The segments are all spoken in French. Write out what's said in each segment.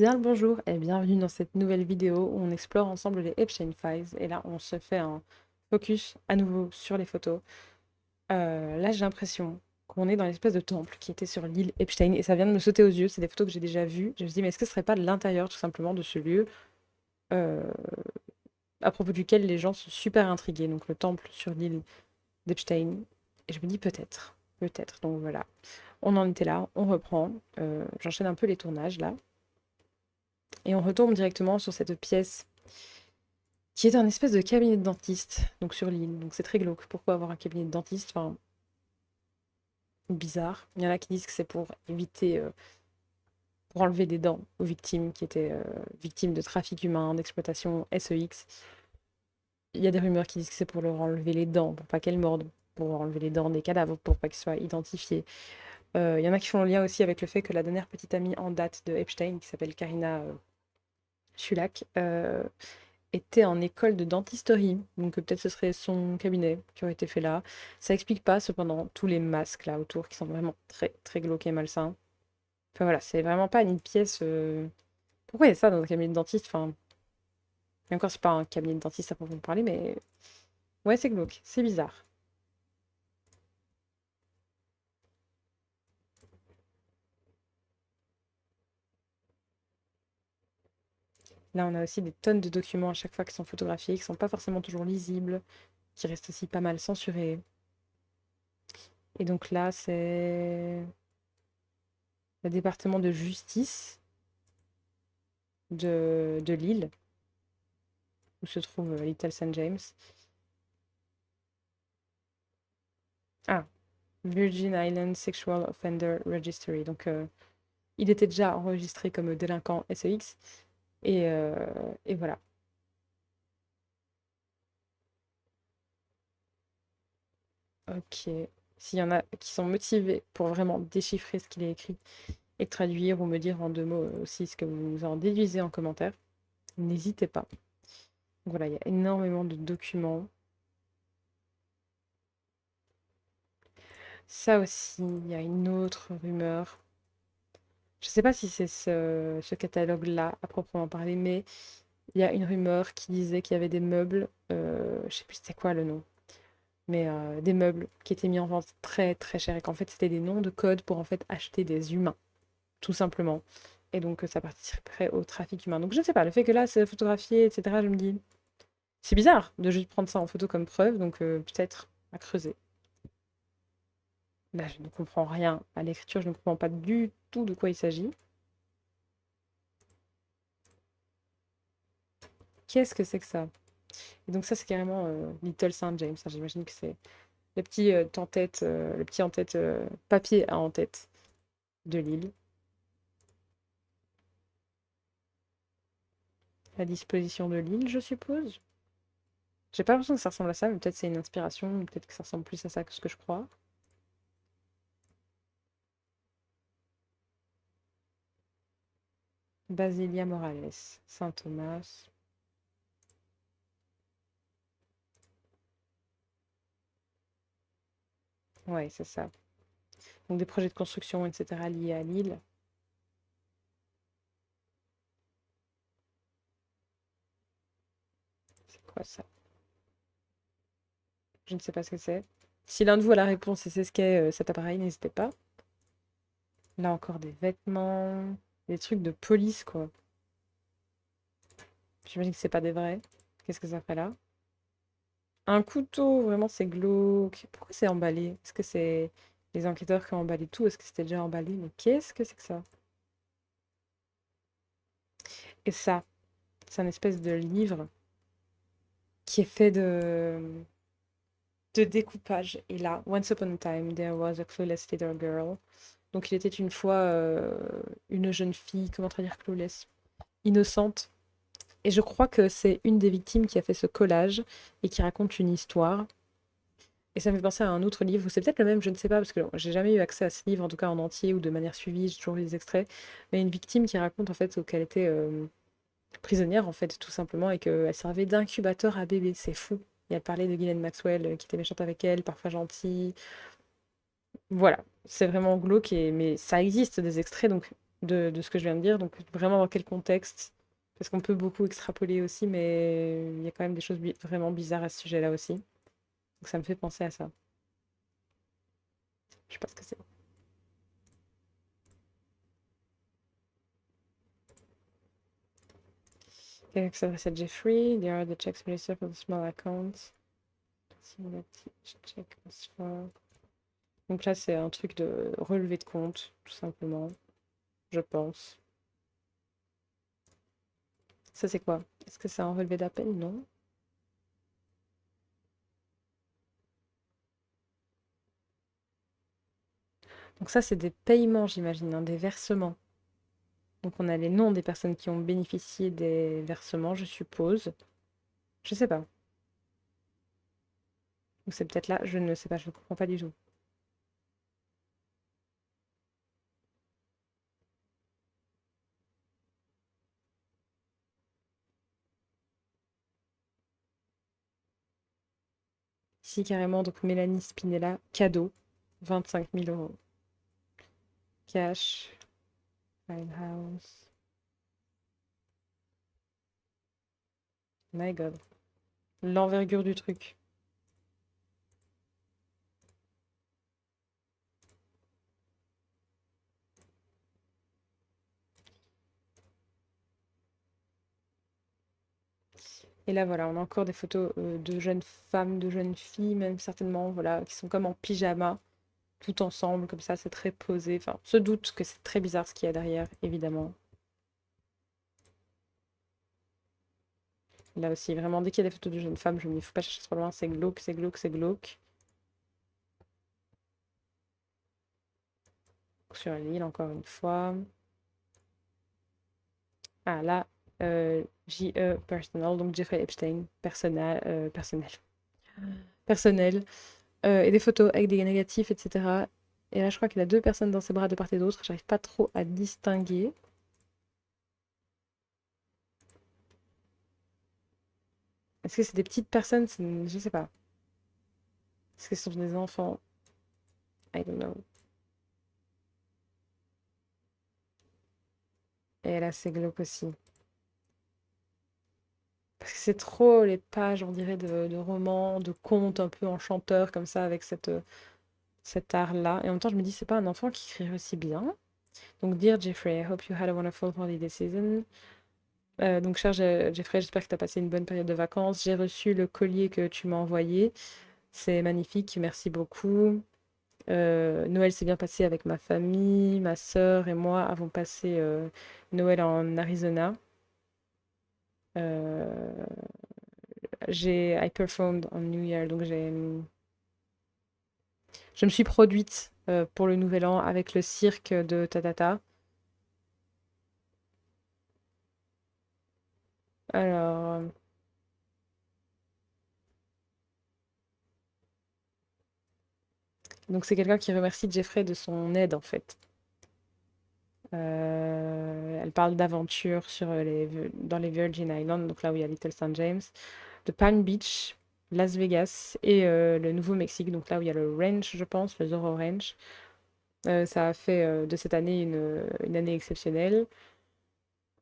Bien le bonjour et bienvenue dans cette nouvelle vidéo où on explore ensemble les Epstein Files. Et là, on se fait un focus à nouveau sur les photos. Là, j'ai l'impression qu'on est dans l'espèce de temple qui était sur l'île Epstein et ça vient de me sauter aux yeux. C'est des photos que j'ai déjà vues. Je me suis dit, mais est-ce que ce serait pas l'intérieur tout simplement de ce lieu euh, à propos duquel les gens sont super intrigués? Donc, le temple sur l'île d'Epstein. Et je me dis, peut-être, peut-être. Donc voilà, on en était là, on reprend. J'enchaîne un peu les tournages là. Et on retourne directement sur cette pièce qui est un espèce de cabinet de dentiste, donc sur l'île. Donc c'est très glauque. Pourquoi avoir un cabinet de dentiste? Enfin, bizarre. Il y en a qui disent que c'est pour éviter, pour enlever des dents aux victimes qui étaient victimes de trafic humain, d'exploitation SEX. Il y a des rumeurs qui disent que c'est pour leur enlever les dents, pour pas qu'elles mordent, pour enlever les dents des cadavres, pour pas qu'ils soient identifiés. Il y en a qui font le lien aussi avec le fait que la dernière petite amie en date de Epstein, qui s'appelle Karina Chulak, était en école de dentisterie, donc peut-être ce serait son cabinet qui aurait été fait là. Ça explique pas cependant tous les masques là autour qui sont vraiment très très glauques et malsains. Enfin voilà, c'est vraiment pas une pièce. Pourquoi il y a ça dans un cabinet de dentiste? Enfin, et encore c'est pas un cabinet de dentiste à proprement parler, mais ouais c'est glauque, c'est bizarre. Là on a aussi des tonnes de documents à chaque fois qui sont photographiés, qui sont pas forcément toujours lisibles, qui restent aussi pas mal censurés. Et donc là c'est le département de justice de Lille où se trouve Little St. James. Ah, Virgin Islands Sexual Offender Registry. Donc, il était déjà enregistré comme délinquant SEX. Et voilà. Ok. S'il y en a qui sont motivés pour vraiment déchiffrer ce qu'il est écrit et traduire ou me dire en deux mots aussi ce que vous en déduisez en commentaire, n'hésitez pas. Donc voilà, il y a énormément de documents. Ça aussi, il y a une autre rumeur. Je ne sais pas si c'est ce catalogue-là à proprement parler, mais il y a une rumeur qui disait qu'il y avait des meubles, je sais plus c'était quoi le nom, mais des meubles qui étaient mis en vente très très cher et qu'en fait c'était des noms de code pour en fait acheter des humains, tout simplement. Et donc ça participerait au trafic humain. Donc je ne sais pas, le fait que là c'est photographié, etc., je me dis, c'est bizarre de juste prendre ça en photo comme preuve, donc peut-être à creuser. Là je ne comprends rien à l'écriture, je ne comprends pas du tout de quoi il s'agit. Qu'est-ce que c'est que ça? Et donc ça c'est carrément Little Saint James, hein, j'imagine que c'est le petit en-tête, le petit en-tête papier à en-tête de Lille, à disposition de Lille, je suppose. J'ai pas l'impression que ça ressemble à ça, mais peut-être c'est une inspiration, peut-être que ça ressemble plus à ça que ce que je crois. Basilia Morales, Saint Thomas. Ouais, c'est ça. Donc des projets de construction, etc. liés à Lille. C'est quoi ça? Je ne sais pas ce que c'est. Si l'un de vous a la réponse et c'est ce qu'est cet appareil, n'hésitez pas. Là encore des vêtements, des trucs de police, quoi. J'imagine que c'est pas des vrais. Qu'est-ce que ça fait là? Un couteau, vraiment, c'est glauque. Pourquoi c'est emballé? Est-ce que c'est les enquêteurs qui ont emballé tout? Est-ce que c'était déjà emballé? Mais qu'est-ce que c'est que ça? Et ça, c'est un espèce de livre qui est fait de découpage. Et là, Once upon a time, there was a clueless little girl. Donc il était une fois une jeune fille, comment traduire clueless? Innocente. Et je crois que c'est une des victimes qui a fait ce collage et qui raconte une histoire. Et ça me fait penser à un autre livre, ou c'est peut-être le même, je ne sais pas, parce que j'ai jamais eu accès à ce livre, en tout cas en entier ou de manière suivie, j'ai toujours lu des extraits, mais une victime qui raconte en fait qu'elle était prisonnière, en fait, tout simplement, et qu'elle servait d'incubateur à bébé, c'est fou. Et elle parlait de Ghislaine Maxwell, qui était méchante avec elle, parfois gentille. Voilà, c'est vraiment glauque, mais ça existe des extraits, donc de ce que je viens de dire. Donc vraiment dans quel contexte? Parce qu'on peut beaucoup extrapoler aussi, mais il y a quand même des choses vraiment bizarres à ce sujet-là aussi. Donc ça me fait penser à ça. Je sais pas ce que c'est. Quelqu'un qui s'adresse à Jeffrey. There are the checks registered for the small accounts. Check was for- Donc là, c'est un truc de relevé de compte, tout simplement, je pense. Ça, c'est quoi? Est-ce que c'est un relevé d'appel? Non. Donc ça, c'est des paiements, j'imagine, hein, des versements. Donc on a les noms des personnes qui ont bénéficié des versements, je suppose. Je sais pas. Ou c'est peut-être là, je ne sais pas, je ne comprends pas du tout. Ici, carrément, donc Mélanie Spinella, cadeau, 25 000 euros. Cash, File House. My God. L'envergure du truc. Et là, voilà, on a encore des photos de jeunes femmes, de jeunes filles, même certainement, voilà, qui sont comme en pyjama, tout ensemble, comme ça, c'est très posé. Enfin, on se doute que c'est très bizarre ce qu'il y a derrière, évidemment. Là aussi, vraiment, dès qu'il y a des photos de jeunes femmes, je me dis, faut pas chercher trop loin, c'est glauque, c'est glauque, c'est glauque. Sur l'île, encore une fois. Ah, là, J.E. Personal, donc Jeffrey Epstein, personnel, et des photos avec des négatifs, etc. Et là, je crois qu'il a deux personnes dans ses bras de part et d'autre. J'arrive pas trop à distinguer. Est-ce que c'est des petites personnes? Je sais pas. Est-ce que ce sont des enfants? I don't know. Et là, c'est glauque aussi. Parce que c'est trop les pages, on dirait, de romans, de contes un peu enchanteurs comme ça, avec cet art-là. Et en même temps, je me dis, c'est pas un enfant qui écrit aussi bien. Donc, Dear Jeffrey, I hope you had a wonderful holiday season. Donc, cher Jeffrey, j'espère que tu as passé une bonne période de vacances. J'ai reçu le collier que tu m'as envoyé. C'est magnifique, merci beaucoup. Noël s'est bien passé avec ma famille, ma sœur et moi avons passé Noël en Arizona. Euh, I performed on New Year, donc je me suis produite pour le Nouvel An avec le cirque de Tatata. Alors, donc c'est quelqu'un qui remercie Jeffrey de son aide en fait. Elle parle d'aventure dans les Virgin Islands, donc là où il y a Little St. James, de Palm Beach, Las Vegas et le Nouveau-Mexique, donc là où il y a le ranch, je pense, le Zorro Ranch. Ça a fait de cette année une année exceptionnelle.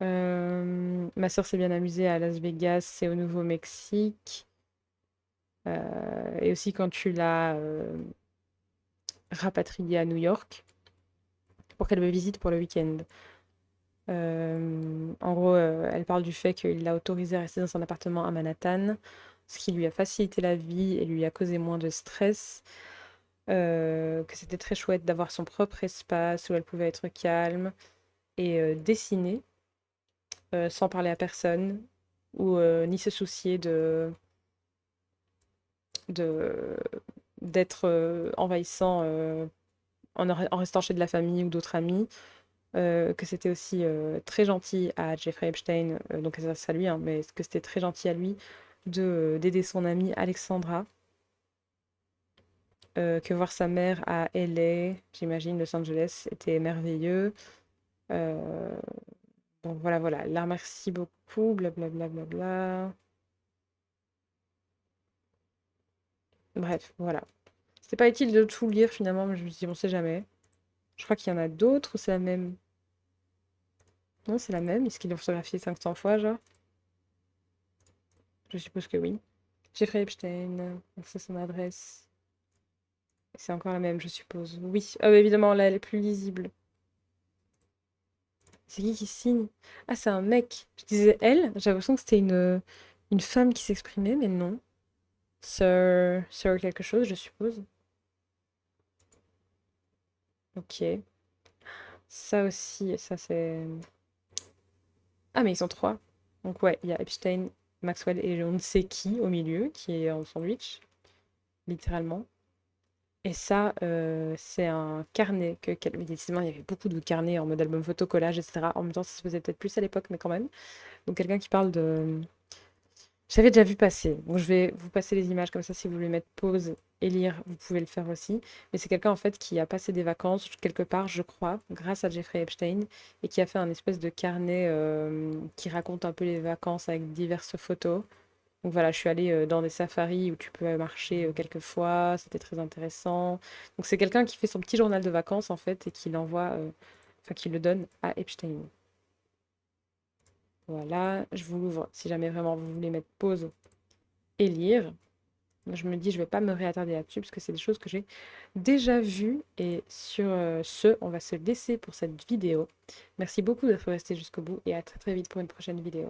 Ma sœur s'est bien amusée à Las Vegas et au Nouveau-Mexique. Et aussi quand tu l'as rapatriée à New York pour qu'elle me visite pour le week-end. En gros, elle parle du fait qu'il l'a autorisée à rester dans son appartement à Manhattan, ce qui lui a facilité la vie et lui a causé moins de stress. Que c'était très chouette d'avoir son propre espace où elle pouvait être calme et dessiner sans parler à personne ou ni se soucier de d'être envahissant en restant chez de la famille ou d'autres amis. Que c'était aussi très gentil à Jeffrey Epstein, donc ça lui, hein, mais que c'était très gentil à lui d'aider son amie Alexandra, que voir sa mère à LA, j'imagine, Los Angeles, était merveilleux. Euh, bon, voilà, voilà, elle la remercie beaucoup, blablabla. Bla, bla, bla. Bref, voilà. C'était pas utile de tout lire finalement, mais je me suis dit, on sait jamais. Je crois qu'il y en a d'autres ou c'est la même. Non, c'est la même. Est-ce qu'ils l'ont photographié 500 fois, genre? Je suppose que oui. Jeffrey Epstein, c'est son adresse. C'est encore la même, je suppose. Oui. Ah, bah, évidemment, là, elle est plus lisible. C'est qui signe? Ah, c'est un mec. Je disais elle, j'ai l'impression que c'était une femme qui s'exprimait, mais non. Sir quelque chose, je suppose. Ok. Ça aussi, ça c'est... Ah, mais ils sont trois. Donc ouais, il y a Epstein, Maxwell et on ne sait qui au milieu, qui est en sandwich, littéralement. Et ça, c'est un carnet mais décidément, il y avait beaucoup de carnets en mode album photo, collage, etc. En même temps, ça se faisait peut-être plus à l'époque, mais quand même. Donc quelqu'un qui parle de... J'avais déjà vu passer. Bon, je vais vous passer les images comme ça, si vous voulez mettre pause et lire, vous pouvez le faire aussi. Mais c'est quelqu'un en fait qui a passé des vacances quelque part, je crois, grâce à Jeffrey Epstein, et qui a fait un espèce de carnet qui raconte un peu les vacances avec diverses photos. Donc voilà, je suis allée dans des safaris où tu peux marcher quelques fois, c'était très intéressant. Donc c'est quelqu'un qui fait son petit journal de vacances en fait et qui l'envoie, enfin qui le donne à Epstein. Voilà, je vous l'ouvre si jamais vraiment vous voulez mettre pause et lire. Je me dis, je vais pas me réattarder là-dessus parce que c'est des choses que j'ai déjà vues. Et sur ce, on va se laisser pour cette vidéo. Merci beaucoup d'être resté jusqu'au bout et à très très vite pour une prochaine vidéo.